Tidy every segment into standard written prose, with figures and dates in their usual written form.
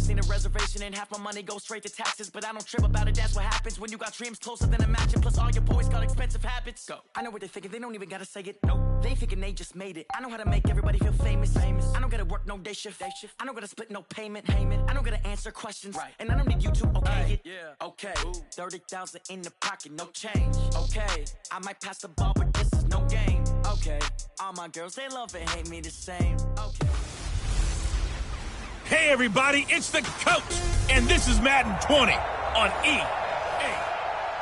Seen a reservation and half my money goes straight to taxes, but I don't trip about it. That's what happens when you got dreams closer than a match, and plus all your boys got expensive habits. Go. I know what they're thinking, they don't even gotta say it. No, they thinking they just made it. I know how to make everybody feel famous. I don't gotta work no day shift. I don't gotta split no payment. I don't gotta answer questions. Right. And I don't need you to okay it. Yeah. Okay. 30,000 in the pocket, no change. Okay. I might pass the ball, but this is no game. Okay. All my girls, they love and hate me the same. Okay. Hey everybody, it's the coach, and this is Madden 20 on EA.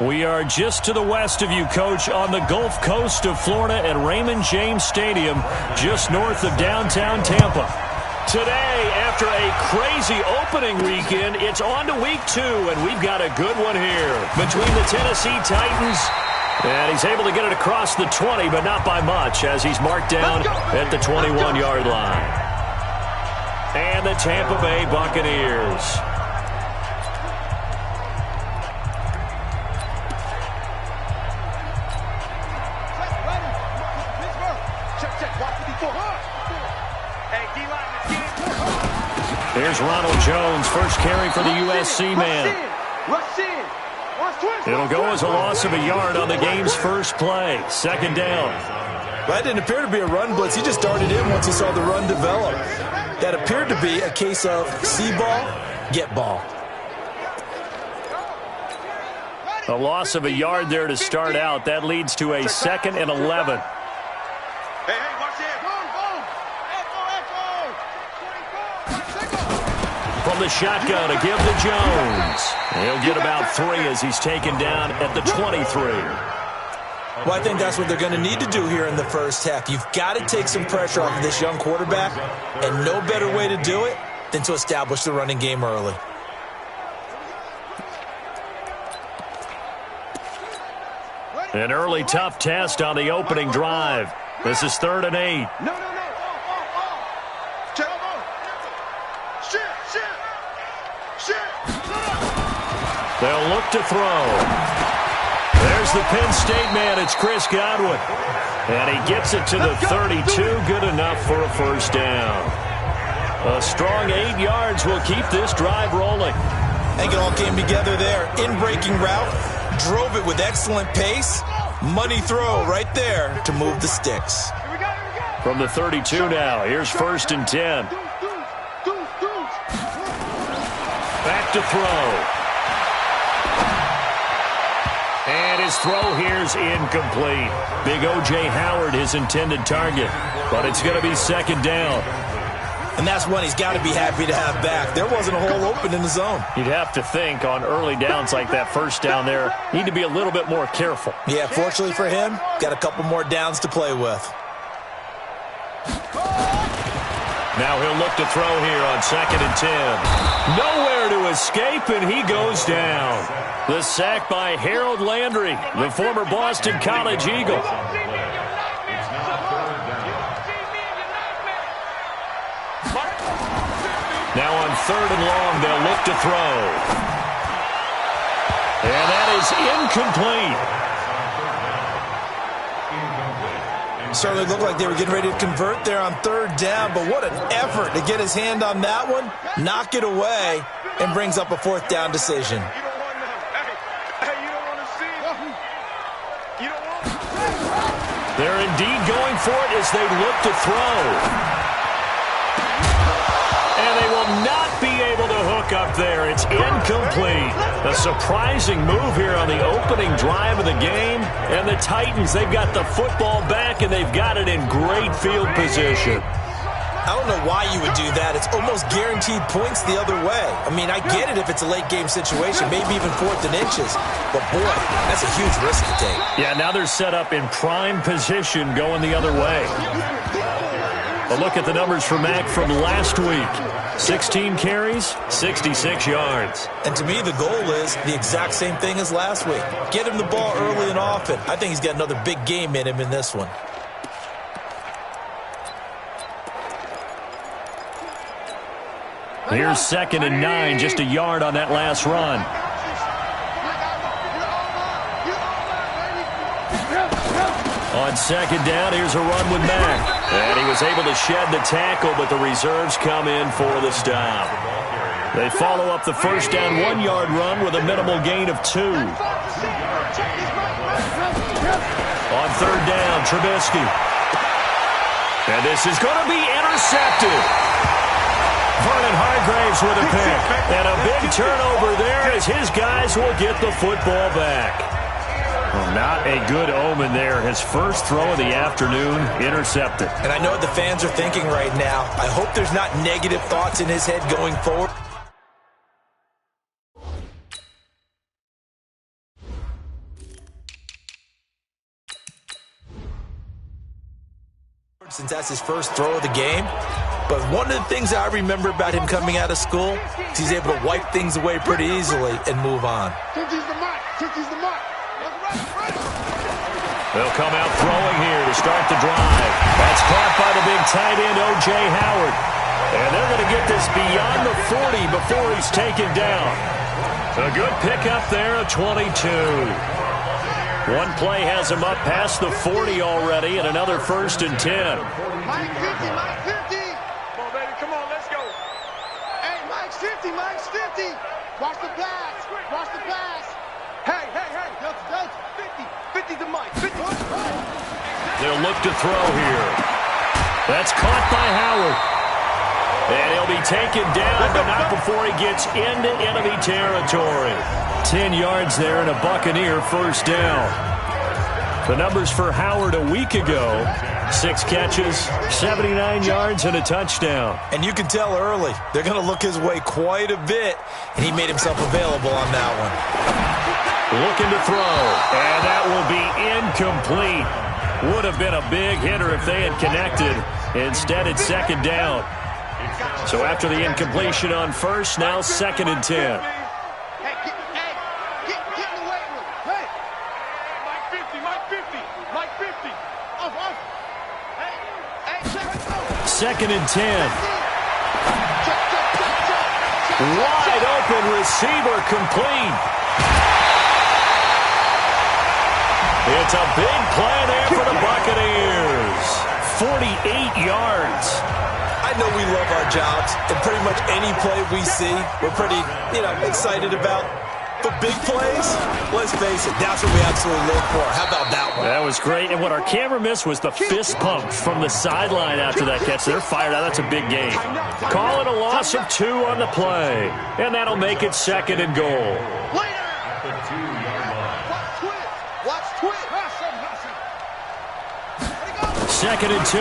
We are just to the west of you, Coach, on the Gulf Coast of Florida at Raymond James Stadium, just north of downtown Tampa. Today, after a crazy opening weekend, it's on to week 2, and we've got a good one here between the Tennessee Titans. And he's able to get it across the 20, but not by much, as he's marked down at the 21-yard line. And the Tampa Bay Buccaneers. Here's Ronald Jones, first carry for the USC man. It'll go as a loss of a yard on the game's first play. Second down. That didn't appear to be a run blitz. He just darted in once he saw the run develop. That appeared to be a case of see ball, get ball. A loss of a yard there to start out. That leads to a 2nd and 11. From the shotgun, a give to Jones. He'll get about 3 as he's taken down at the 23. Well, I think that's what they're going to need to do here in the first half. You've got to take some pressure off of this young quarterback, and no better way to do it than to establish the running game early. An early tough test on the opening drive. This is 3rd and 8. They'll look to throw. There's the Penn State man. It's Chris Godwin. And he gets it to the 32. Good enough for a first down. A strong 8 yards will keep this drive rolling. I think it all came together there. In-breaking route. Drove it with excellent pace. Money throw right there to move the sticks. From the 32 now. Here's 1st and 10. Back to throw. And his throw here's incomplete. Big O.J. Howard, his intended target. But it's going to be 2nd down. And that's one he's got to be happy to have back. There wasn't a hole open in the zone. You'd have to think on early downs like that first down there, need to be a little bit more careful. Yeah, fortunately for him, got a couple more downs to play with. Now he'll look to throw here on 2nd and 10. Nowhere to escape, and he goes down. The sack by Harold Landry, the former Boston College Eagle. Now on 3rd and long, they'll look to throw. And that is incomplete. Certainly looked like they were getting ready to convert there on 3rd down, but what an effort to get his hand on that one, knock it away, and brings up a 4th down decision. They're indeed going for it as they look to throw. And they will not be able to hook up there. It's incomplete. A surprising move here on the opening drive of the game. And the Titans, they've got the football back, and they've got it in great field position. I don't know why you would do that. It's almost guaranteed points the other way. I mean, I get it if it's a late-game situation, maybe even 4th and inches. But, boy, that's a huge risk to take. Yeah, now they're set up in prime position going the other way. A look at the numbers for Mack from last week. 16 carries, 66 yards. And to me, the goal is the exact same thing as last week. Get him the ball early and often. I think he's got another big game in him in this one. Here's 2nd and 9, just a yard on that last run. On 2nd down, here's a run with Mack. And he was able to shed the tackle, but the reserves come in for the stop. They follow up the first down 1-yard run with a minimal gain of 2. On third down, Trubisky. And this is going to be intercepted. Vernon Hargraves with a pick. And a big turnover there as his guys will get the football back. Well, not a good omen there. His first throw of the afternoon, intercepted. And I know what the fans are thinking right now. I hope there's not negative thoughts in his head going forward. Since that's his first throw of the game. But one of the things I remember about him coming out of school is he's able to wipe things away pretty easily and move on. They'll come out throwing here to start the drive. That's caught by the big tight end, O.J. Howard. And they're going to get this beyond the 40 before he's taken down. A good pickup there, a 22. One play has him up past the 40 already, and another 1st and 10. Mike 50, Mike 50. Come on, baby, come on, let's go. Hey, Mike's 50, Mike's 50. Watch the pass, watch the pass. Hey, Delta, 50 to Mike, 50. They'll look to throw here. That's caught by Howard. And he'll be taken down, but not before he gets into enemy territory. 10 yards there and a Buccaneer first down. The numbers for Howard a week ago, 6 catches, 79 yards, and a touchdown. And you can tell early, they're going to look his way quite a bit, and he made himself available on that one. Looking to throw, and that will be incomplete. Would have been a big hitter if they had connected. Instead, it's 2nd down. So after the incompletion on first, now 2nd and 10. Second and 10. Wide open receiver complete. It's a big play there for the Buccaneers. 48 yards. I know we love our jobs, and pretty much any play we see, we're pretty, excited about. But big plays, let's face it, that's what we absolutely look for. How about that one? That was great, and what our camera missed was the fist pump from the sideline after that catch. They're fired out. That's a big game. Call it a loss of 2 on the play, and that'll make it 2nd and goal. Second and 2.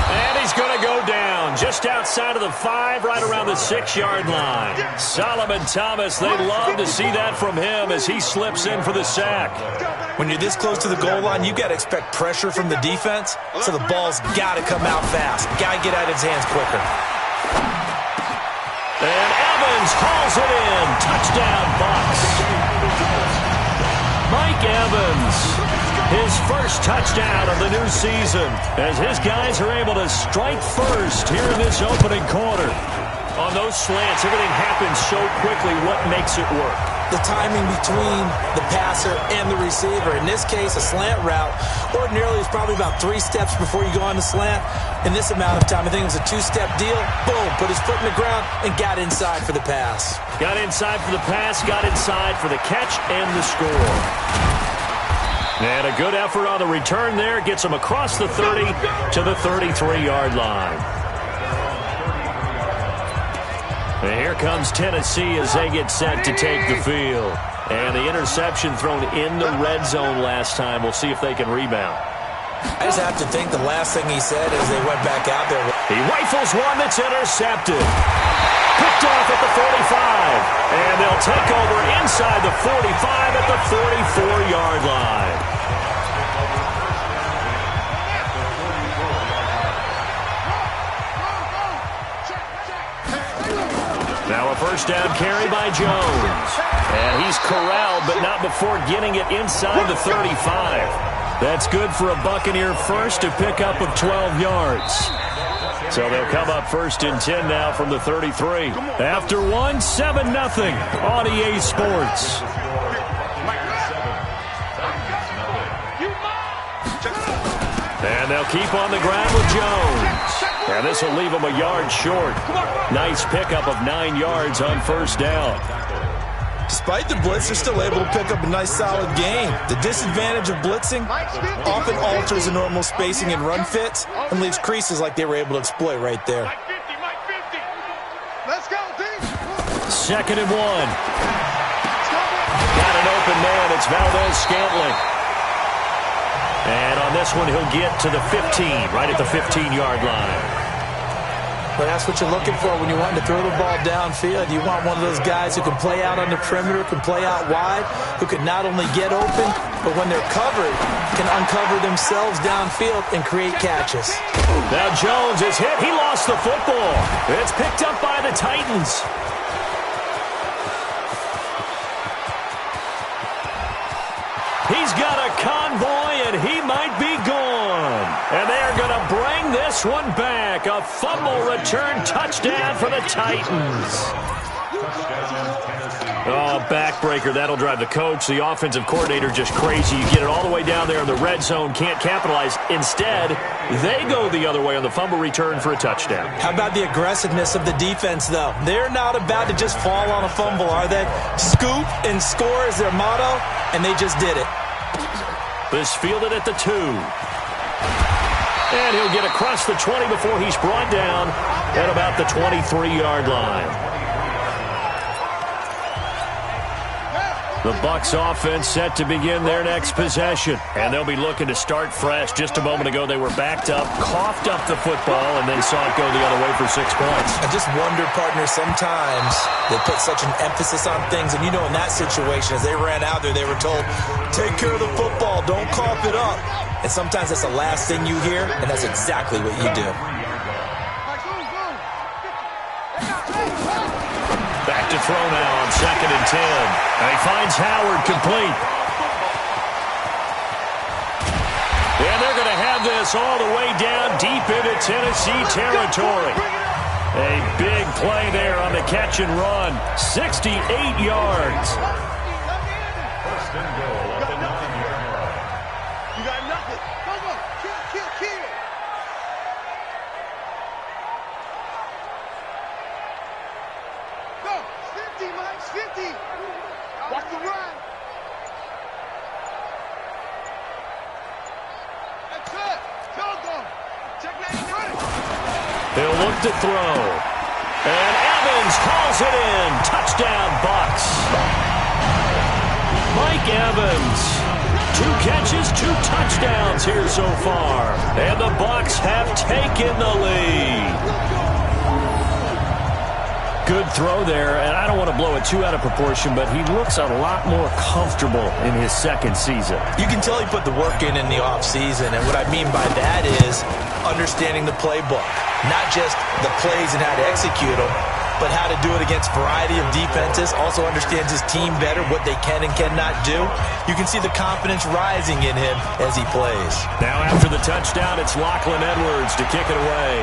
And he's going to go down just outside of the 5, right around the 6-yard line. Solomon Thomas, they love to see that from him as he slips in for the sack. When you're this close to the goal line, you've got to expect pressure from the defense, so the ball's got to come out fast. Got to get out of his hands quicker. And Evans hauls it in. Touchdown, Bucs. Mike Evans, his first touchdown of the new season, as his guys are able to strike first here in this opening quarter. On those slants, everything happens so quickly. What makes it work? The timing between the passer and the receiver. In this case, a slant route ordinarily is probably about 3 steps before you go on the slant. In this amount of time, I think it was a 2-step deal. Boom, put his foot in the ground and got inside for the pass. Got inside for the pass, got inside for the catch and the score. And a good effort on the return there. Gets him across the 30 to the 33-yard line. And here comes Tennessee as they get set to take the field. And the interception thrown in the red zone last time. We'll see if they can rebound. I just have to think the last thing he said as they went back out there. He rifles one that's intercepted. Picked off at the 45. And they'll take over inside the 45 at the 44-yard line. Now a first down carry by Jones. And he's corralled, but not before getting it inside the 35. That's good for a Buccaneer first, to pick up of 12 yards. So they'll come up 1st and 10 now from the 33. After 1, 7-0 on EA Sports. And they'll keep on the ground with Jones. And this will leave them a yard short. Nice pickup of 9 yards on first down. Despite the blitz, they're still able to pick up a nice, solid gain. The disadvantage of blitzing often alters the normal spacing and run fits and leaves creases like they were able to exploit right there. Let's go, D. 2nd and 1. Got an open man. It's Valdez-Scantling. And on this one, he'll get to the 15, right at the 15-yard line. But that's what you're looking for when you want to throw the ball downfield. You want one of those guys who can play out on the perimeter, can play out wide, who can not only get open, but when they're covered, can uncover themselves downfield and create catches. Now Jones is hit. He lost the football. It's picked up by the Titans. He's got a convoy, and he might be gone. And they're going to bring this one back. A fumble return touchdown for the Titans. Oh, backbreaker. That'll drive the coach, the offensive coordinator, just crazy. You get it all the way down there in the red zone, can't capitalize. Instead, they go the other way on the fumble return for a touchdown. How about the aggressiveness of the defense, though? They're not about to just fall on a fumble, are they? Scoop and score is their motto, and they just did it. This fielded at the 2. And he'll get across the 20 before he's brought down at about the 23-yard line. The Bucs offense set to begin their next possession. And they'll be looking to start fresh. Just a moment ago, they were backed up, coughed up the football, and then saw it go the other way for 6 points. I just wonder, partner, sometimes they put such an emphasis on things. And you know, in that situation, as they ran out there, they were told, take care of the football, don't cough it up. And sometimes that's the last thing you hear, and that's exactly what you do. Back to throw now on 2nd and 10. And he finds Howard complete. And they're going to have this all the way down deep into Tennessee territory. A big play there on the catch and run. 68 yards. You got nothing. Come on. Kill. Go. 50, Mike. 50. Watch the run. That's it. Go. Check 90. He'll look to throw. And Evans calls it in. Touchdown, Bucs. Mike Evans. 2 catches, 2 touchdowns here so far. And the Bucs have taken the lead. Good throw there, and I don't want to blow it too out of proportion, but he looks a lot more comfortable in his 2nd season. You can tell he put the work in the offseason, and what I mean by that is understanding the playbook. Not just the plays and how to execute them, but how to do it against a variety of defenses. Also understands his team better, what they can and cannot do. You can see the confidence rising in him as he plays. Now after the touchdown, it's Lachlan Edwards to kick it away.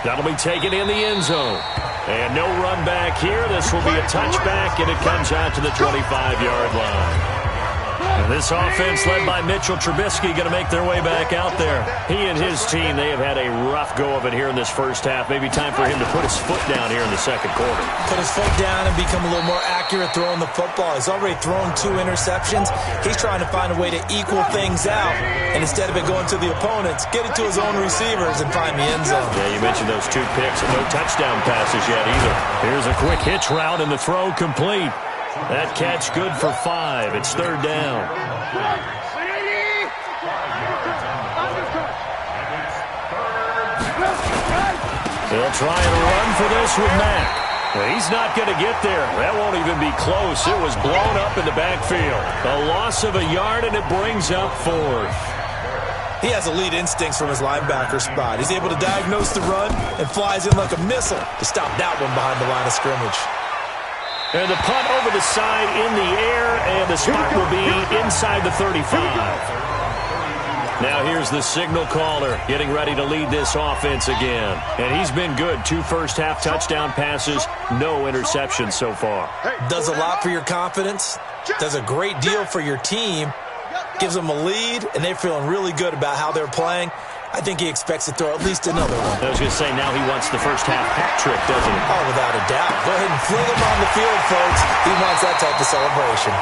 That'll be taken in the end zone. And no run back here. This will be a touchback, and it comes out to the 25-yard line. And this offense led by Mitchell Trubisky going to make their way back out there. He and his team, they have had a rough go of it here in this first half. Maybe time for him to put his foot down here in the 2nd quarter. Put his foot down and become a little more accurate throwing the football. He's already thrown 2 interceptions. He's trying to find a way to equal things out. And instead of it going to the opponents, get it to his own receivers and find the end zone. Yeah, you mentioned those 2 picks and no touchdown passes yet either. Here's a quick hitch route and the throw complete. That catch good for 5. It's 3rd down. They'll try and run for this with Mack. Well, he's not going to get there. That won't even be close. It was blown up in the backfield. A loss of a yard, and it brings up 4th. He has elite instincts from his linebacker spot. He's able to diagnose the run and flies in like a missile to stop that one behind the line of scrimmage. And the punt over the side in the air, and the spot will be inside the 35. Now here's the signal caller getting ready to lead this offense again. And he's been good. 2 first-half touchdown passes, no interceptions so far. Does a lot for your confidence, does a great deal for your team, gives them a lead, and they're feeling really good about how they're playing. I think he expects to throw at least another one. I was going to say, now he wants the first half hat trick, doesn't he? Oh, without a doubt. Go ahead and fling him on the field, folks. He wants that type of celebration.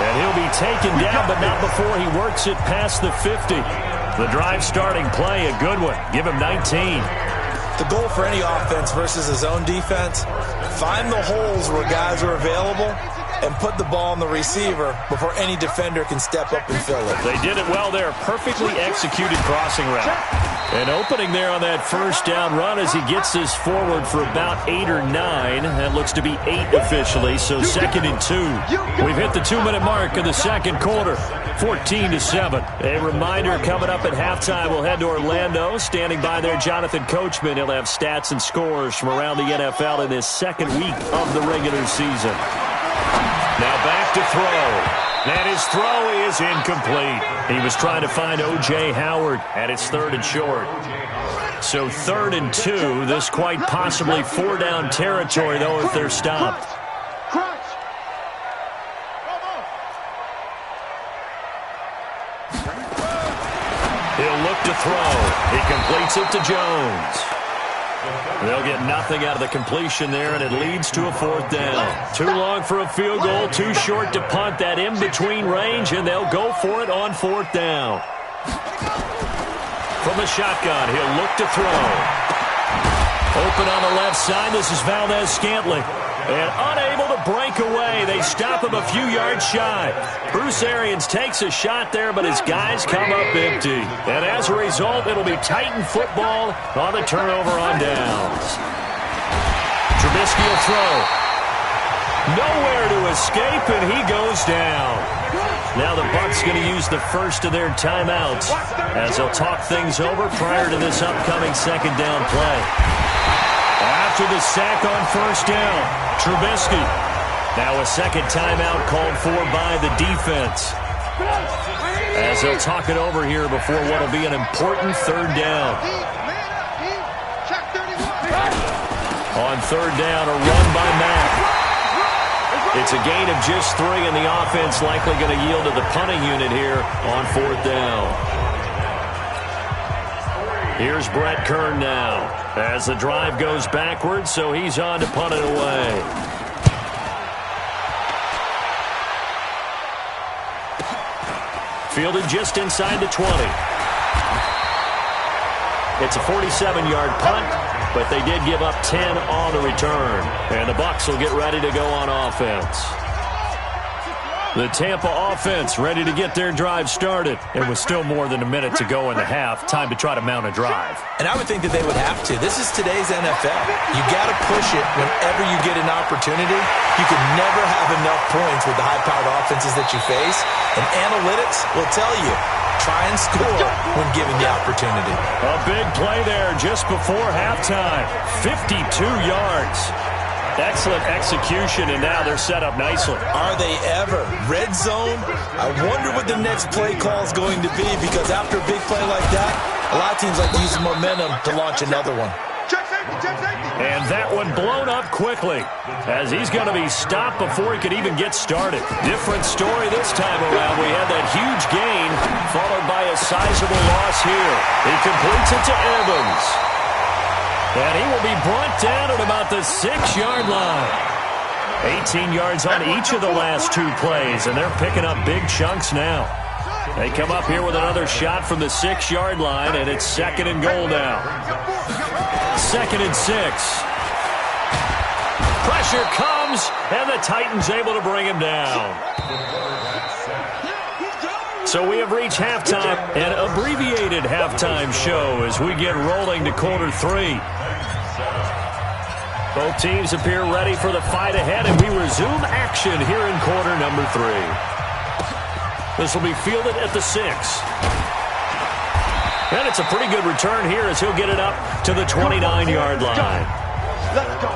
And he'll be taken down, but not before he works it past the 50. The drive starting play, a good one. Give him 19. The goal for any offense versus his own defense, find the holes where guys are available and put the ball on the receiver before any defender can step up and fill it. They did it well there. Perfectly executed crossing route. An opening there on that first down run as he gets this forward for about 8 or 9. That looks to be 8 officially, so 2nd and 2. We've hit the 2-minute mark of the second quarter. 14-7. A reminder coming up at halftime, we'll head to Orlando. Standing by there, Jonathan Coachman. He'll have stats and scores from around the NFL in this second week of the regular season. Now back to throw. And his throw is incomplete. He was trying to find O.J. Howard, and it's 3rd and short. So 3rd and 2. This quite possibly 4-down territory, though, if they're stopped. He'll look to throw. He completes it to Jones. They'll get nothing out of the completion there, and it leads to a 4th down. Too long for a field goal, too short to punt that in-between range, and they'll go for it on 4th down. From the shotgun, he'll look to throw. Open on the left side, this is Valdez-Scantling. And unable to break away. They stop him a few yards shy. Bruce Arians takes a shot there, but his guys come up empty. And as a result, it'll be Titan football on the turnover on downs. Trubisky will throw. Nowhere to escape, and he goes down. Now the Bucs going to use the first of their timeouts as they'll talk things over prior to this upcoming second down play. After the sack on first down, Trubisky. Now a second timeout called for by the defense. As they'll talk it over here before what will be an important 3rd down. On 3rd down, a run by Mack. It's a gain of just 3, and the offense likely going to yield to the punting unit here on 4th down. Here's Brett Kern now as the drive goes backwards, so he's on to punt it away. Fielded just inside the 20. It's a 47-yard punt, but they did give up 10 on the return. And the Bucs will get ready to go on offense. The Tampa offense ready to get their drive started. And with still more than a minute to go in the half, time to try to mount a drive. And I would think that they would have to. This is today's NFL. You got to push it whenever you get an opportunity. You can never have enough points with the high-powered offenses that you face. And analytics will tell you, try and score when given the opportunity. A big play there just before halftime. 52 yards. Excellent execution, and now they're set up nicely. Are they ever? Red zone? I wonder what the next play call is going to be, because after a big play like that, a lot of teams like to use the momentum to launch another one. And that one blown up quickly, as he's going to be stopped before he could even get started. Different story this time around. We had that huge gain, followed by a sizable loss here. He completes it to Evans. And he will be brought down at about the 6-yard line. 18 yards on each of the last 2 plays, and they're picking up big chunks now. They come up here with another shot from the 6-yard line, and it's 2nd and goal now. 2nd and 6. Pressure comes, and the Titans able to bring him down. So we have reached halftime, an abbreviated halftime show as we get rolling to quarter 3. Both teams appear ready for the fight ahead, and we resume action here in quarter number 3. This will be fielded at the 6. And it's a pretty good return here as he'll get it up to the 29-yard line. Let's go.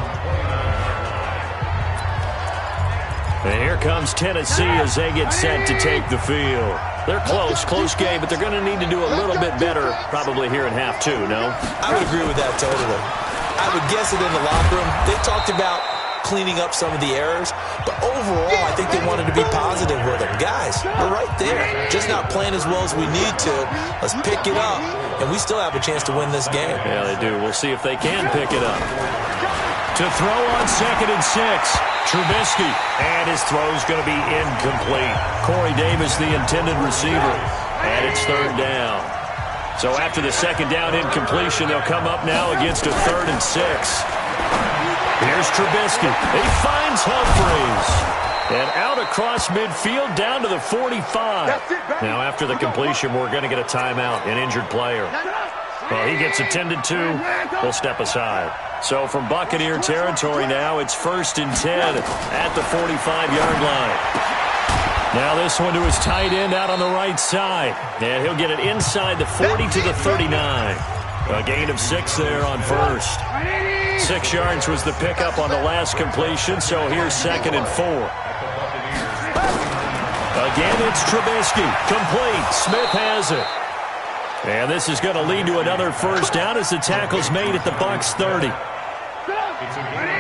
And here comes Tennessee as they get set to take the field. They're close game, but they're going to need to do a little bit better probably here in half 2, no? I would agree with that totally. I would guess it in the locker room. They talked about cleaning up some of the errors. But overall, I think they wanted to be positive with him. Guys, we're right there. Just not playing as well as we need to. Let's pick it up, and we still have a chance to win this game. Yeah, they do. We'll see if they can pick it up. To throw on 2nd and 6. Trubisky, and his throw's going to be incomplete. Corey Davis, the intended receiver, and it's 3rd down. So after the 2nd down incompletion, they'll come up now against a 3rd and 6. Here's Trubisky. He finds Humphreys. And out across midfield down to the 45. Now after the completion, we're going to get a timeout, an injured player. Well, he gets attended to. We'll step aside. So from Buccaneer territory now, it's 1st and 10 at the 45-yard line. Now this one to his tight end out on the right side. And he'll get it inside the 40 to the 39. A gain of 6 there on 1st. 6 yards was the pickup on the last completion, so here's 2nd and 4. Again, it's Trubisky. Complete. Smith has it. And this is going to lead to another 1st down as the tackle's made at the Bucs 30.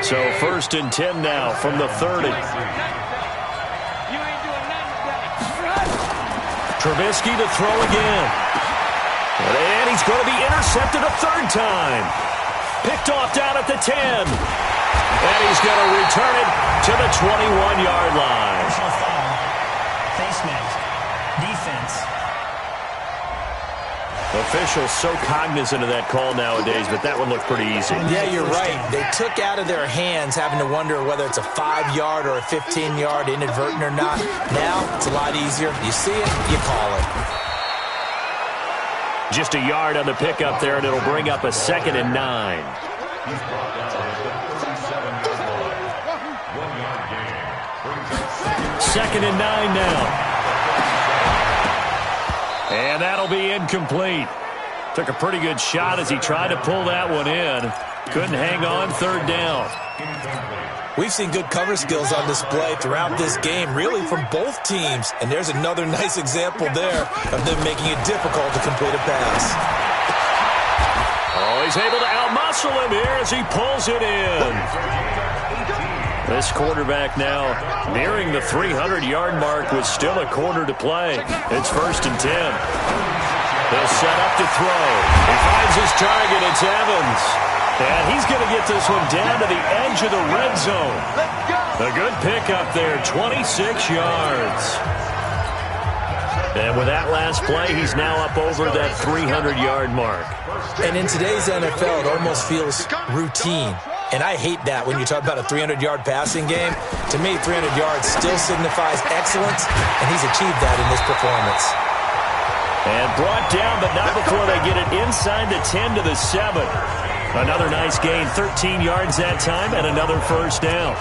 So 1st and 10 now from the 30. Trubisky to throw again. And he's going to be intercepted a 3rd time. Picked off down at the 10. And he's going to return it to the 21-yard line. Face mask. Defense. Officials so cognizant of that call nowadays, but that one looked pretty easy. Yeah, you're right. They took out of their hands having to wonder whether it's a 5-yard or a 15-yard inadvertent or not. Now, it's a lot easier. You see it, you call it. Just a yard on the pickup there, and it'll bring up a 2nd and 9. 2nd and 9 now. And that'll be incomplete. Took a pretty good shot as he tried to pull that one in. Couldn't hang on, 3rd down. We've seen good cover skills on display throughout this game, really from both teams. And there's another nice example there of them making it difficult to complete a pass. Oh, he's able to outmuscle him here as he pulls it in. This quarterback now nearing the 300-yard mark with still a quarter to play. It's 1st and 10. They'll set up to throw. He finds his target. It's Evans. And he's going to get this one down to the edge of the red zone. A good pickup there, 26 yards. And with that last play, he's now up over that 300-yard mark. And in today's NFL, it almost feels routine. And I hate that when you talk about a 300-yard passing game. To me, 300 yards still signifies excellence, and he's achieved that in this performance. And brought down, but not before they get it inside the 10 to the 7. Another nice gain, 13 yards that time, and another 1st down.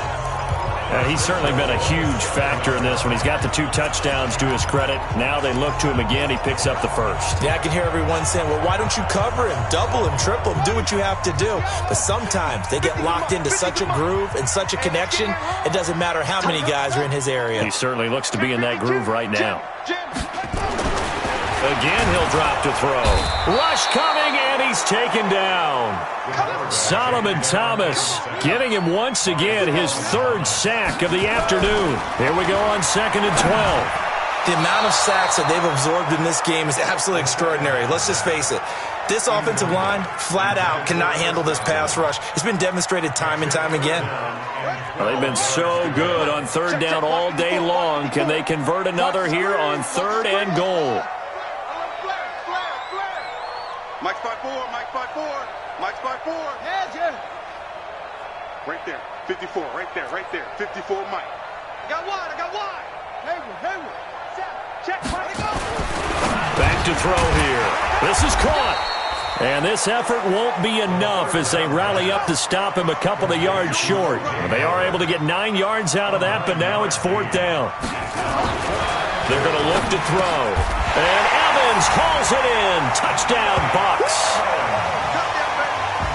He's certainly been a huge factor in this one. He's got the 2 touchdowns to his credit. Now they look to him again. He picks up the 1st. Yeah, I can hear everyone saying, well, why don't you cover him, double him, triple him, do what you have to do. But sometimes they get locked into such a groove and such a connection, it doesn't matter how many guys are in his area. He certainly looks to be in that groove right now. Again, he'll drop to throw. Rush coming, and he's taken down. Solomon Thomas getting him once again his 3rd sack of the afternoon. Here we go on 2nd and 12. The amount of sacks that they've absorbed in this game is absolutely extraordinary. Let's just face it. This offensive line, flat out, cannot handle this pass rush. It's been demonstrated time and time again. Well, they've been so good on 3rd down all day long. Can they convert another here on 3rd and goal? Mike's by 4, Mike's by 4, Mike's by 4. Right there, 54, right there, 54, Mike. I got wide. Hayward. Check, Mike. Back to throw here. This is caught. And this effort won't be enough as they rally up to stop him a couple of yards short. They are able to get 9 yards out of that, but now it's 4th down. They're going to look to throw. And Evans hauls it in. Touchdown, Bucs.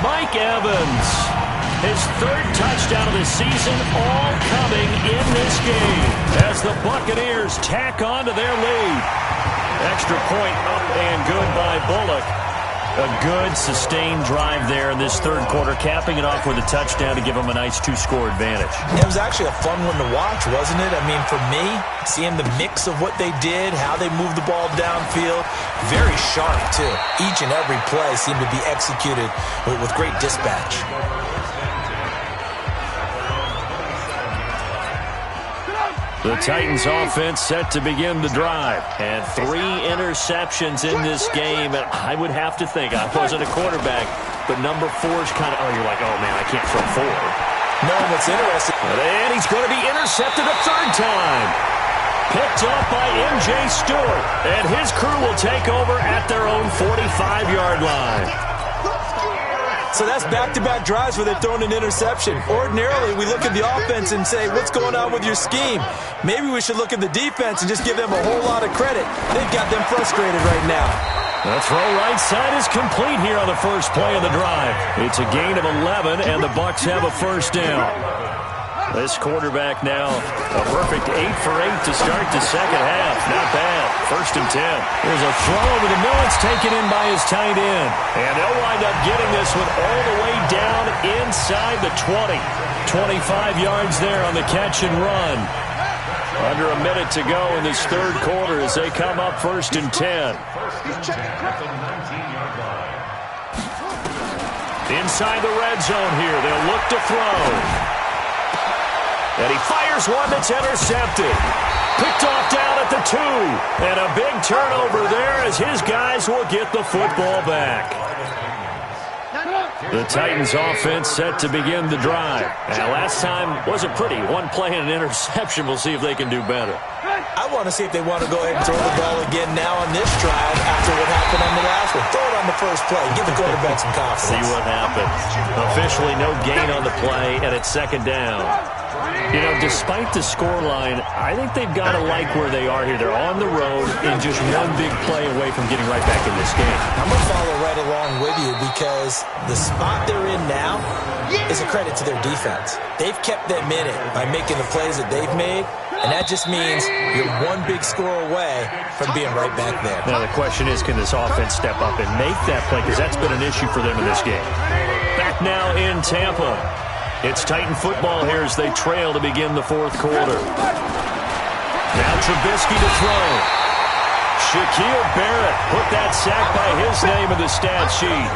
Mike Evans, his 3rd touchdown of the season, all coming in this game as the Buccaneers tack on to their lead. Extra point up and good by Bullock. A good, sustained drive there in this third quarter, capping it off with a touchdown to give them a nice 2-score advantage. It was actually a fun one to watch, wasn't it? I mean, for me, seeing the mix of what they did, how they moved the ball downfield, very sharp, too. Each and every play seemed to be executed with great dispatch. The Titans offense set to begin the drive. And 3 interceptions in this game. And I would have to think, I wasn't a quarterback, but number 4's kind of, you're like, oh, man, I can't throw 4. No, what's interesting. And he's going to be intercepted a third time. Picked off by M.J. Stewart. And his crew will take over at their own 45-yard line. So that's back-to-back drives where they're throwing an interception. Ordinarily, we look at the offense and say, what's going on with your scheme? Maybe we should look at the defense and just give them a whole lot of credit. They've got them frustrated right now. The throw right side is complete here on the first play of the drive. It's a gain of 11, and the Bucs have a first down. This quarterback now a perfect 8 for 8 to start the second half. Not bad. First and 10. There's a throw over the middle. It's taken in by his tight end. And they'll wind up getting this one all the way down inside the 20. 25 yards there on the catch and run. Under a minute to go in this third quarter as they come up first and 10. Inside the red zone here. They'll look to throw. And he fires one that's intercepted. Picked off down at the 2. And a big turnover there as his guys will get the football back. The Titans offense set to begin the drive. And last time wasn't pretty. One play and an interception. We'll see if they can do better. I want to see if they want to go ahead and throw the ball again now on this drive after what happened on the last one. Throw it on the first play. Give the quarterback some confidence. See what happens. Officially no gain on the play, and it's second down. You know, despite the scoreline, I think they've got to like where they are here. They're on the road and just one big play away from getting right back in this game. I'm going to follow right along with you because the spot they're in now is a credit to their defense. They've kept them in it by making the plays that they've made, and that just means you're one big score away from being right back there. Now the question is, can this offense step up and make that play? Because that's been an issue for them in this game. Back now in Tampa. It's Titan football here as they trail to begin the fourth quarter. Now Trubisky to throw. Shaquille Barrett put that sack by his name in the stat sheet.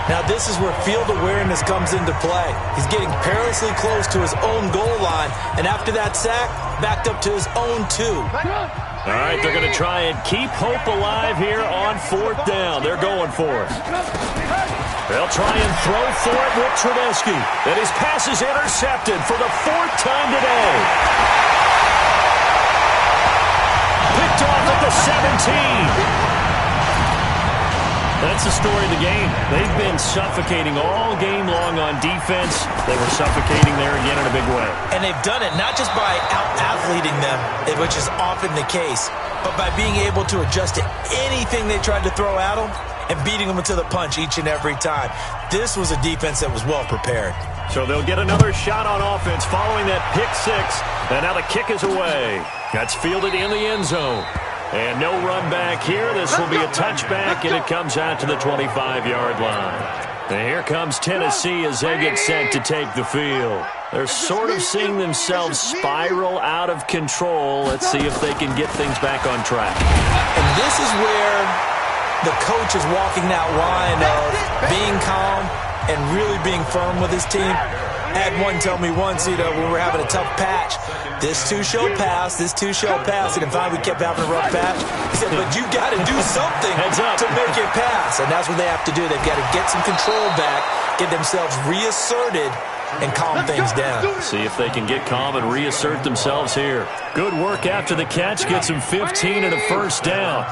Now this is where field awareness comes into play. He's getting perilously close to his own goal line, and after that sack, backed up to his own 2. All right, they're going to try and keep hope alive here on fourth down. They're going for it. They'll try and throw for it with Trubisky. And his pass is intercepted for the 4th time today. Picked off at the 17. That's the story of the game. They've been suffocating all game long on defense. They were suffocating there again in a big way. And they've done it not just by out-athleting them, which is often the case, but by being able to adjust to anything they tried to throw at them and beating them to the punch each and every time. This was a defense that was well prepared. So they'll get another shot on offense following that pick 6. And now the kick is away. That's fielded in the end zone. And no run back here. This will be a touchback, and it comes out to the 25-yard line. And here comes Tennessee as they get set to take the field. They're sort of seeing themselves spiral out of control. Let's see if they can get things back on track. And this is where the coach is walking that line of being calm and really being firm with his team. I had one tell me once, when we were having a tough patch, this too shall pass, this too shall pass. And finally we kept having a rough patch. He said, but you got to do something to make it pass. And that's what they have to do. They've got to get some control back, get themselves reasserted, and calm things down. See if they can get calm and reassert themselves here. Good work after the catch. Gets them 15 and a first down.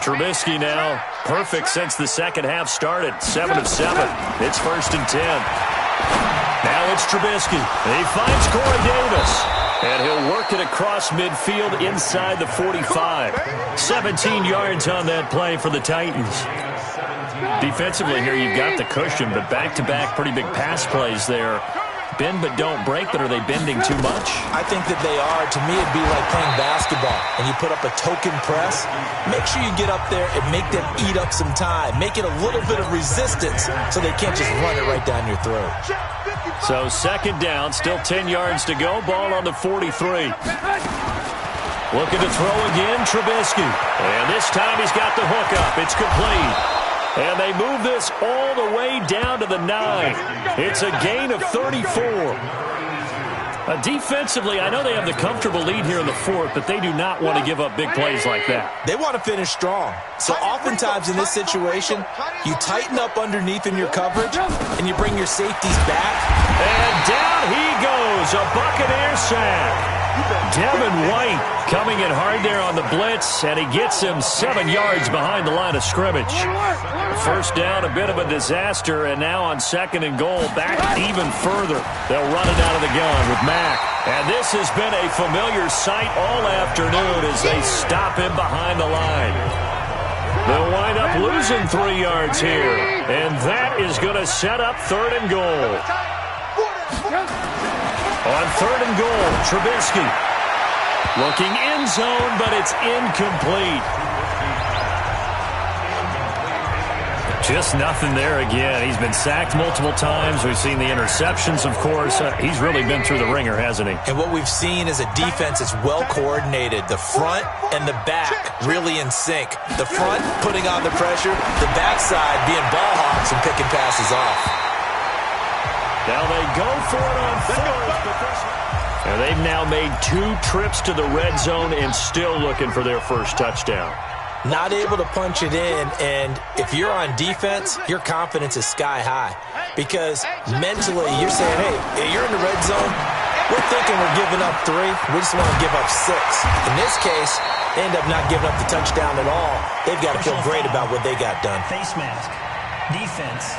Trubisky now perfect since the second half started. 7 of 7. It's first and 10. Now it's Trubisky. He finds Corey Davis. And he'll work it across midfield inside the 45. 17 yards on that play for the Titans. Defensively here, you've got the cushion, but back-to-back pretty big pass plays there bend but don't break, but are they bending too much? I think that they are. To me, it'd be like playing basketball, and you put up a token press. Make sure you get up there and make them eat up some time. Make it a little bit of resistance so they can't just run it right down your throat. So second down, still 10 yards to go. Ball on the 43. Looking to throw again, Trubisky. And this time he's got the hook up. It's complete. And they move this all the way down to the 9. It's a gain of 34. Defensively, I know they have the comfortable lead here in the fourth, but they do not want to give up big plays like that. They want to finish strong. So oftentimes in this situation, you tighten up underneath in your coverage, and you bring your safeties back. And down he goes, a Buccaneer sack. Devin White coming in hard there on the blitz, and he gets him 7 yards behind the line of scrimmage. First down, a bit of a disaster, and now on second and goal, back even further. They'll run it out of the gun with Mack. And this has been a familiar sight all afternoon as they stop him behind the line. They'll wind up losing 3 yards here, and that is going to set up third and goal. On third and goal, Trubisky looking end zone, but it's incomplete. Just nothing there again. He's been sacked multiple times. We've seen the interceptions, of course. He's really been through the ringer, hasn't he? And what we've seen is a defense that's well coordinated. The front and the back really in sync. The front putting on the pressure, the backside being ball hawks and picking passes off. Now they go for it on fourth. And they've now made 2 trips to the red zone and still looking for their first touchdown. Not able to punch it in, and if you're on defense, your confidence is sky high. Because mentally, you're saying, hey, you're in the red zone, we're thinking we're giving up 3, we just want to give up 6. In this case, they end up not giving up the touchdown at all. They've got to feel great about what they got done. Face mask. Defense.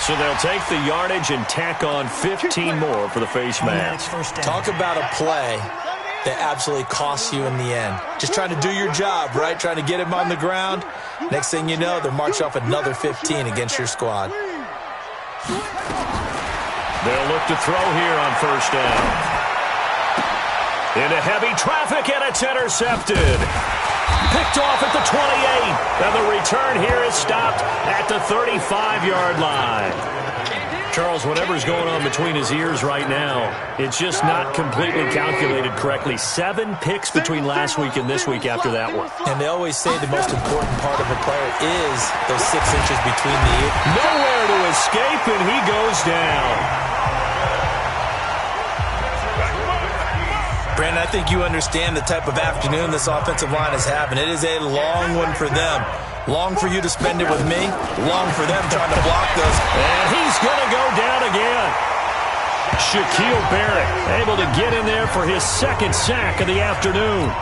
So they'll take the yardage and tack on 15 more for the face mask. Talk about a play that absolutely costs you in the end. Just trying to do your job, right? Trying to get him on the ground. Next thing you know, they're marching off another 15 against your squad. They'll look to throw here on first down. Into heavy traffic, and it's intercepted. Picked off at the 28, and the return here is stopped at the 35-yard line. Charles, whatever's going on between his ears right now, it's just not completely calculated correctly. 7 picks between last week and this week after that one. And they always say the most important part of a player is those 6 inches between the ears. Nowhere to escape, and he goes down. Brandon, I think you understand the type of afternoon this offensive line is having. It is a long one for them. Long for you to spend it with me. Long for them trying to block those. And he's going to go down again. Shaquille Barrett able to get in there for his 2nd sack of the afternoon.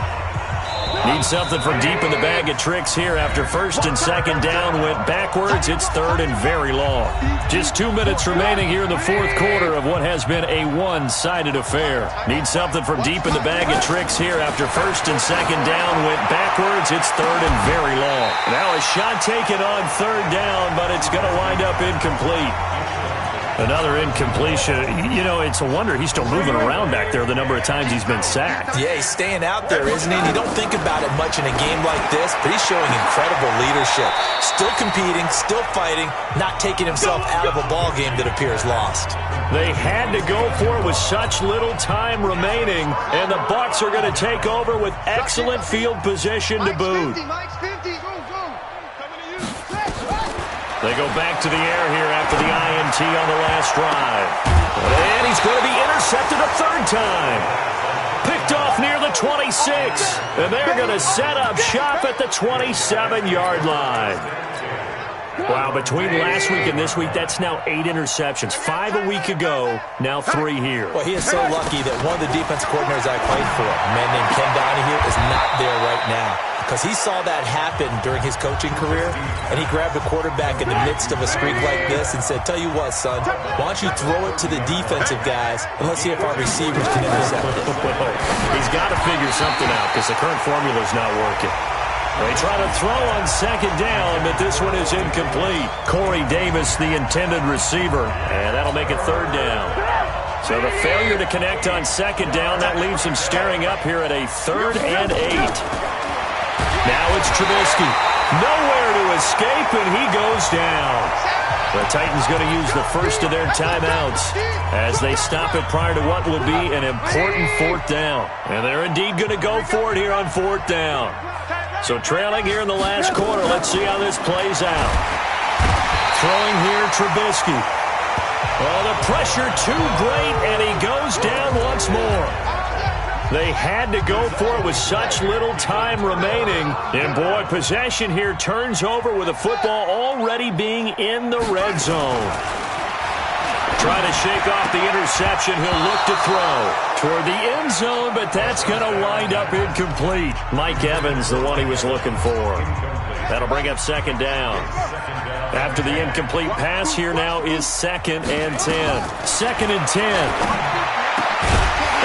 Needs something from deep in the bag of tricks here after first and second down went backwards. It's third and very long. Just 2 minutes remaining here in the fourth quarter of what has been a one-sided affair. Needs something from deep in the bag of tricks here after first and second down went backwards. It's third and very long. Now a shot taken on third down, but it's going to wind up incomplete. Another incompletion. You know, it's a wonder he's still moving around back there the number of times he's been sacked. Yeah, he's staying out there, isn't he? And you don't think about it much in a game like this, but he's showing incredible leadership. Still competing, still fighting, not taking himself out of a ball game that appears lost. They had to go for it with such little time remaining, and the Bucs are going to take over with excellent field position to boot. They go back to the air here after the INT on the last drive. And he's going to be intercepted a third time. Picked off near the 26. And they're going to set up shop at the 27-yard line. Wow, between last week and this week, that's now 8 interceptions. 5 a week ago, now 3 here. Well, he is so lucky that one of the defense coordinators I played for, a man named Ken Donahue, is not there right now. Because he saw that happen during his coaching career, and he grabbed a quarterback in the midst of a streak like this and said, tell you what, son, why don't you throw it to the defensive guys, and let's see if our receivers can intercept it. He's got to figure something out because the current formula is not working. They try to throw on second down, but this one is incomplete. Corey Davis, the intended receiver, and that'll make it third down. So the failure to connect on second down, that leaves him staring up here at a 3rd and 8. Now it's Trubisky. Nowhere to escape, and he goes down. The Titans going to use the first of their timeouts as they stop it prior to what will be an important 4th down. And they're indeed going to go for it here on 4th down. So trailing here in the last quarter, let's see how this plays out. Throwing here, Trubisky. Oh, the pressure too great, and he goes down once more. They had to go for it with such little time remaining. And, boy, possession here turns over with the football already being in the red zone. Trying to shake off the interception. He'll look to throw toward the end zone, but that's going to wind up incomplete. Mike Evans, the one he was looking for. That'll bring up second down. After the incomplete pass, here now is 2nd and 10. 2nd and 10.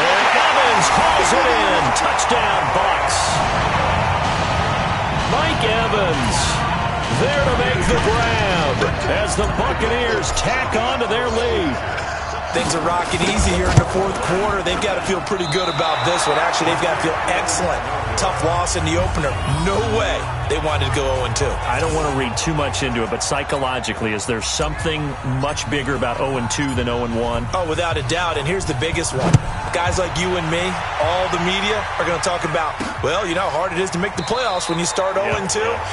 And Evans calls it in. Touchdown, Bucs. Mike Evans there to make the grab as the Buccaneers tack on to their lead. Things are rocking easy here in the 4th quarter. They've got to feel pretty good about this one. Actually, they've got to feel excellent. Tough loss in the opener. No way they wanted to go 0-2. I don't want to read too much into it, but psychologically, is there something much bigger about 0-2 than 0-1? Oh, without a doubt, and here's the biggest one. Guys like you and me, all the media, are going to talk about, well, you know how hard it is to make the playoffs when you start 0-2,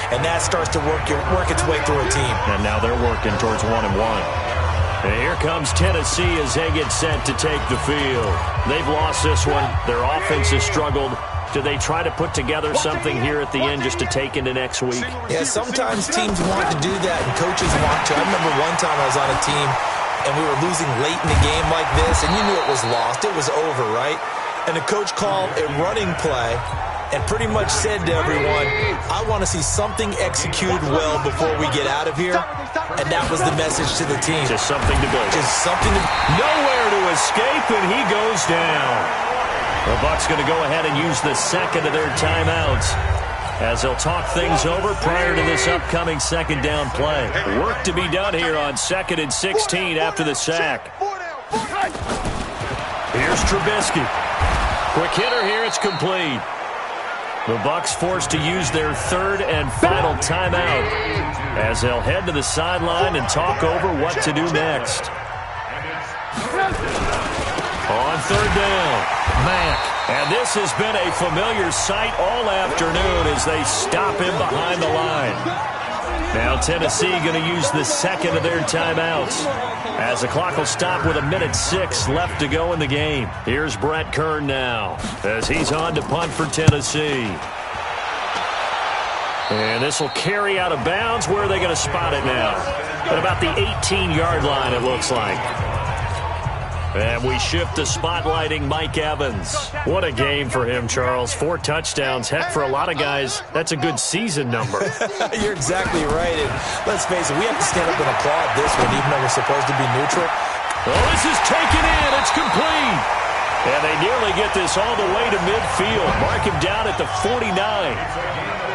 and that starts to work its way through a team. And now they're working towards 1-1. And here comes Tennessee as they get set to take the field. They've lost this one. Their offense has struggled. Do they try to put together something here at the end just to take into next week? Yeah, sometimes teams want to do that and coaches want to. I remember one time I was on a team and we were losing late in the game like this, and you knew it was lost. It was over, right? And the coach called a running play and pretty much said to everyone, I want to see something executed well before we get out of here. And that was the message to the team. Just something to build. Just something to... Nowhere to escape, and he goes down. The Bucs going to go ahead and use the second of their timeouts as they'll talk things over prior to this upcoming second down play. Work to be done here on 2nd and 16 after the sack. Here's Trubisky. Quick hitter here, it's complete. The Bucs forced to use their 3rd and final timeout as they'll head to the sideline and talk over what to do next. On 3rd down, Mack. And this has been a familiar sight all afternoon as they stop him behind the line. Now Tennessee going to use the second of their timeouts as the clock will stop with 1:06 left to go in the game. Here's Brett Kern now as he's on to punt for Tennessee. And this will carry out of bounds. Where are they going to spot it now? At about the 18-yard line, it looks like. And we shift to spotlighting Mike Evans. What a game for him, Charles. 4 touchdowns. Heck, for a lot of guys, that's a good season number. You're exactly right. And let's face it, we have to stand up and applaud this one, even though we're supposed to be neutral. Oh, this is taken in. It's complete. And they nearly get this all the way to midfield. Mark him down at the 49.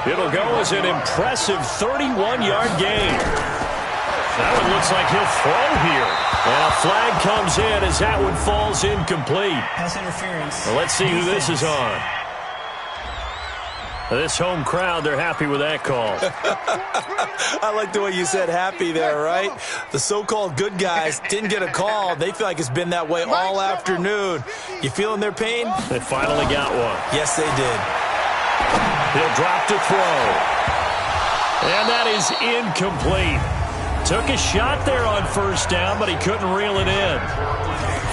It'll go as an impressive 31-yard gain. That one looks like he'll throw here. And a flag comes in as that one falls incomplete. Pass interference. Well, let's see who this is on. This home crowd, they're happy with that call. I like the way you said happy there, right? The so-called good guys didn't get a call. They feel like it's been that way all afternoon. You feeling their pain? They finally got one. Yes, they did. He'll drop to throw. And that is incomplete. Took a shot there on 1st down, but he couldn't reel it in.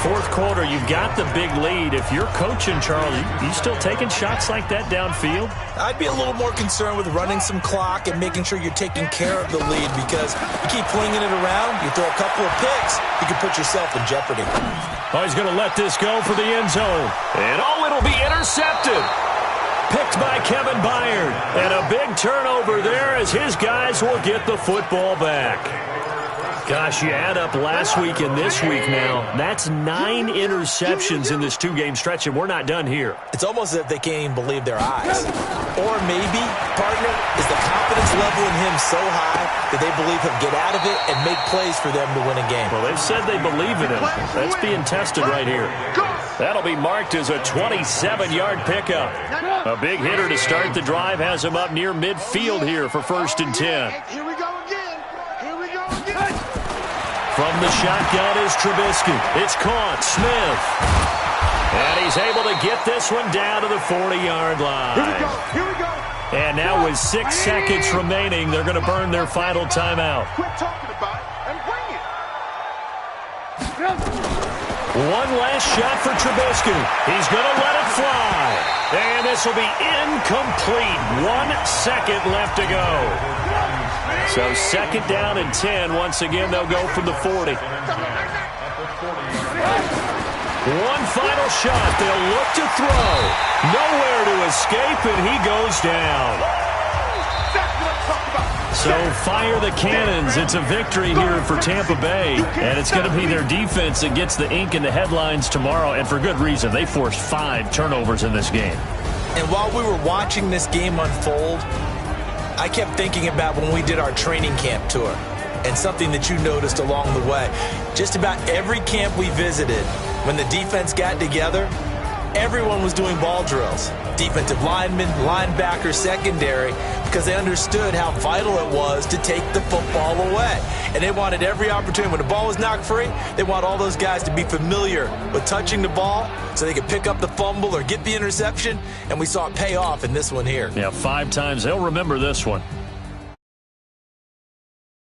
4th quarter, you've got the big lead. If you're coaching, Charles, you still taking shots like that downfield? I'd be a little more concerned with running some clock and making sure you're taking care of the lead, because you keep flinging it around, you throw a couple of picks, you can put yourself in jeopardy. Oh, he's going to let this go for the end zone. And it'll be intercepted. Picked by Kevin Byard. And a big turnover there as his guys will get the football back. Gosh, you add up last week and this week now. That's 9 interceptions in this 2-game stretch, and we're not done here. It's almost as if they can't even believe their eyes. Or maybe, partner, is the confidence level in him so high that they believe he'll get out of it and make plays for them to win a game. Well, they've said they believe in him. That's being tested right here. That'll be marked as a 27-yard pickup. A big hitter to start the drive has him up near midfield here for 1st and 10. Here we go again. Here we go again. From the shotgun is Trubisky. It's caught. Smith. And he's able to get this one down to the 40-yard line. Here we go. Here we go. And now with 6 seconds remaining, they're going to burn their final timeout. Quit talking about it and bring it. One last shot for Trubisky. He's going to let it fly. And this will be incomplete. 1 second left to go. So 2nd down and 10. Once again, they'll go from the 40. One final shot. They'll look to throw. Nowhere to escape, and he goes down. So fire the cannons. It's a victory here for Tampa Bay, and it's going to be their defense that gets the ink in the headlines tomorrow, and for good reason. They forced 5 turnovers in this game. And while we were watching this game unfold, I kept thinking about when we did our training camp tour and something that you noticed along the way. Just about every camp we visited, when the defense got together, everyone was doing ball drills. Defensive linemen, linebackers, secondary, because they understood how vital it was to take the football away. And they wanted every opportunity. When the ball was knocked free, they want all those guys to be familiar with touching the ball so they could pick up the fumble or get the interception. And we saw it pay off in this one here. Yeah, 5 times. They'll remember this one.